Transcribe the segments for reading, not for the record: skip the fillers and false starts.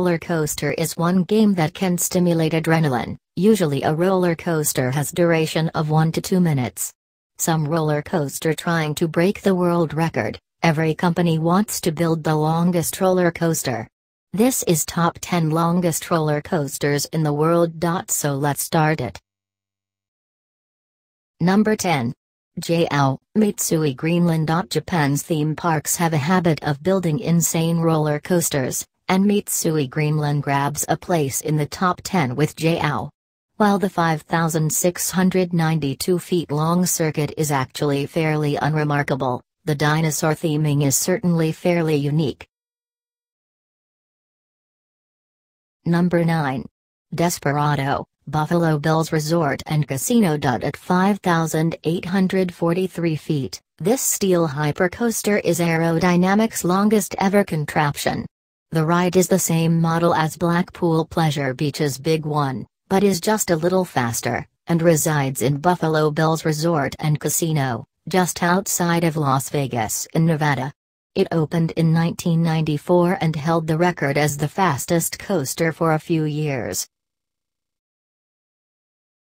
roller coaster is one game that can stimulate adrenaline. Usually a roller coaster has duration of 1 to 2 minutes. Some roller coaster trying to break the world record. Every company wants to build the longest roller coaster. This is top 10 longest roller coasters in the world. So let's start it. Number 10. JO, Mitsui Greenland. Japan's theme parks have a habit of building insane roller coasters, and Mitsui Greenland grabs a place in the top 10 with JO. While the 5,692 feet long circuit is actually fairly unremarkable, the dinosaur theming is certainly fairly unique. Number 9. Desperado, Buffalo Bills Resort and Casino. At 5,843 feet, this steel hypercoaster is aerodynamic's longest ever contraption. The ride is the same model as Blackpool Pleasure Beach's Big One, but is just a little faster, and resides in Buffalo Bills Resort and Casino, just outside of Las Vegas in Nevada. It opened in 1994 and held the record as the fastest coaster for a few years.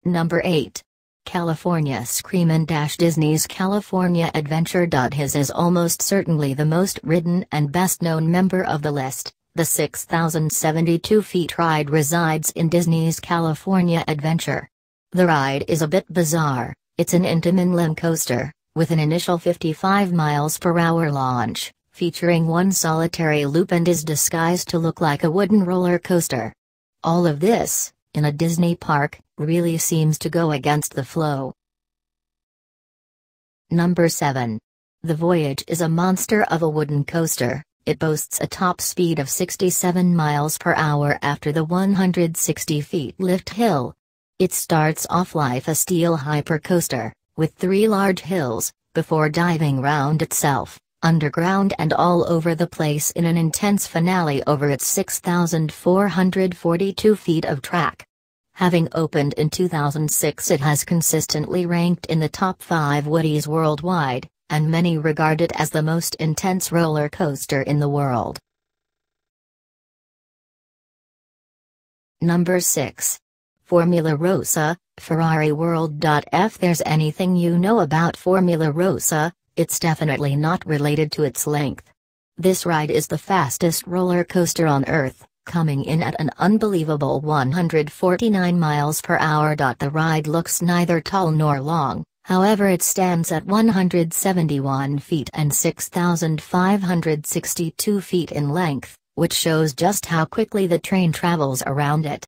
Number 8. California Screamin' Dash. Disney's California Adventure. His is almost certainly the most ridden and best-known member of the list. The 6,072 feet ride resides in Disney's California Adventure. The ride is a bit bizarre. It's an Intamin coaster, with an initial 55 miles per hour launch, featuring one solitary loop, and is disguised to look like a wooden roller coaster. All of this, in a Disney park, really seems to go against the flow. Number 7. The Voyage is a monster of a wooden coaster. It boasts a top speed of 67 miles per hour after the 160 feet lift hill. It starts off like a steel hypercoaster, with 3 large hills, before diving round itself, underground and all over the place in an intense finale over its 6,442 feet of track. Having opened in 2006, it has consistently ranked in the top 5 Woodies worldwide, and many regard it as the most intense roller coaster in the world. Number 6. Formula Rossa, Ferrari World. If there's anything you know about Formula Rossa, it's definitely not related to its length. This ride is the fastest roller coaster on Earth, coming in at an unbelievable 149 miles per hour. The ride looks neither tall nor long, however it stands at 171 feet and 6,562 feet in length, which shows just how quickly the train travels around it.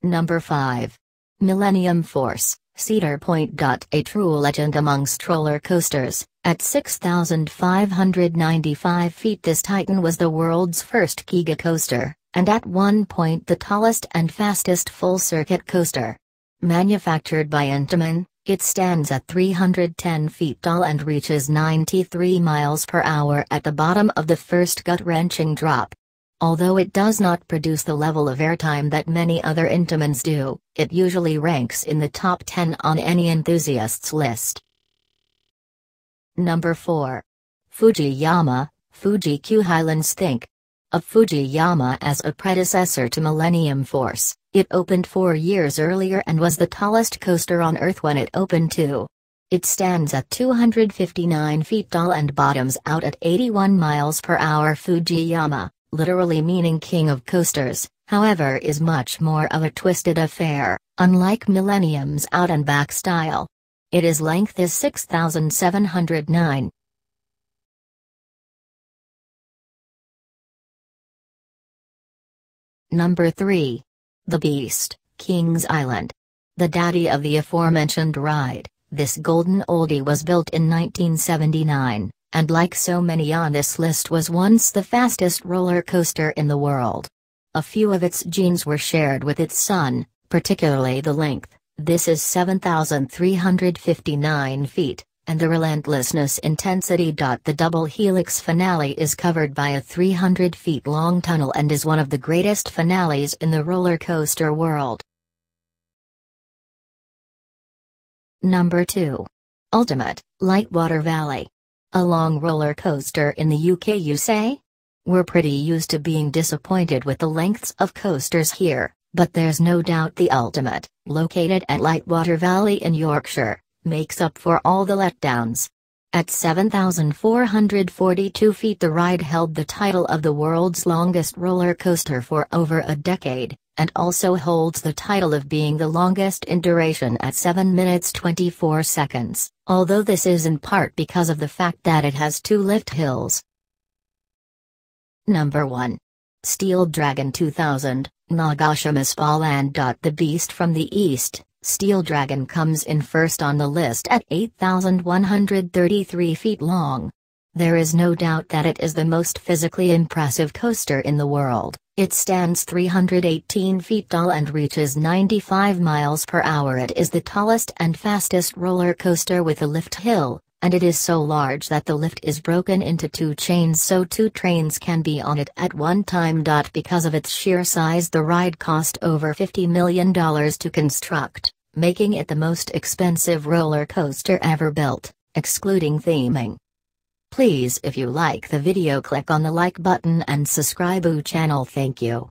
Number 5. Millennium Force, Cedar Point. A true legend amongst roller coasters. At 6,595 feet, this titan was the world's first Giga coaster, and at one point the tallest and fastest full-circuit coaster. Manufactured by Intamin, it stands at 310 feet tall and reaches 93 miles per hour at the bottom of the first gut-wrenching drop. Although it does not produce the level of airtime that many other Intamins do, it usually ranks in the top 10 on any enthusiast's list. Number 4. Fujiyama, Fuji-Q Highlands. Think of Fujiyama as a predecessor to Millennium Force. It opened 4 years earlier and was the tallest coaster on Earth when it opened too. It stands at 259 feet tall and bottoms out at 81 miles per hour. Fujiyama, literally meaning king of coasters, however, is much more of a twisted affair, unlike Millennium's out and back style. Its length is 6,709. Number 3. The Beast, Kings Island. The daddy of the aforementioned ride, this golden oldie was built in 1979, and like so many on this list was once the fastest roller coaster in the world. A few of its genes were shared with its son, particularly the length. This is 7,359 feet, and the relentlessness intensity. The double helix finale is covered by a 300 feet long tunnel and is one of the greatest finales in the roller coaster world. Number 2. Ultimate, Lightwater Valley. A long roller coaster in the UK, you say? We're pretty used to being disappointed with the lengths of coasters here, but there's no doubt the Ultimate, located at Lightwater Valley in Yorkshire, makes up for all the letdowns. At 7,442 feet, the ride held the title of the world's longest roller coaster for over a decade, and also holds the title of being the longest in duration at 7 minutes 24 seconds, although this is in part because of the fact that it has 2 lift hills. Number 1. Steel Dragon 2000, Nagashima's Fall and. The Beast from the East. Steel Dragon comes in first on the list at 8,133 feet long. There is no doubt that it is the most physically impressive coaster in the world. It stands 318 feet tall and reaches 95 miles per hour. It is the tallest and fastest roller coaster with a lift hill, and it is so large that the lift is broken into 2 chains so 2 trains can be on it at one time. Because of its sheer size, the ride cost over $50 million to construct, making it the most expensive roller coaster ever built, excluding theming. Please, if you like the video, click on the like button and subscribe to channel. Thank you.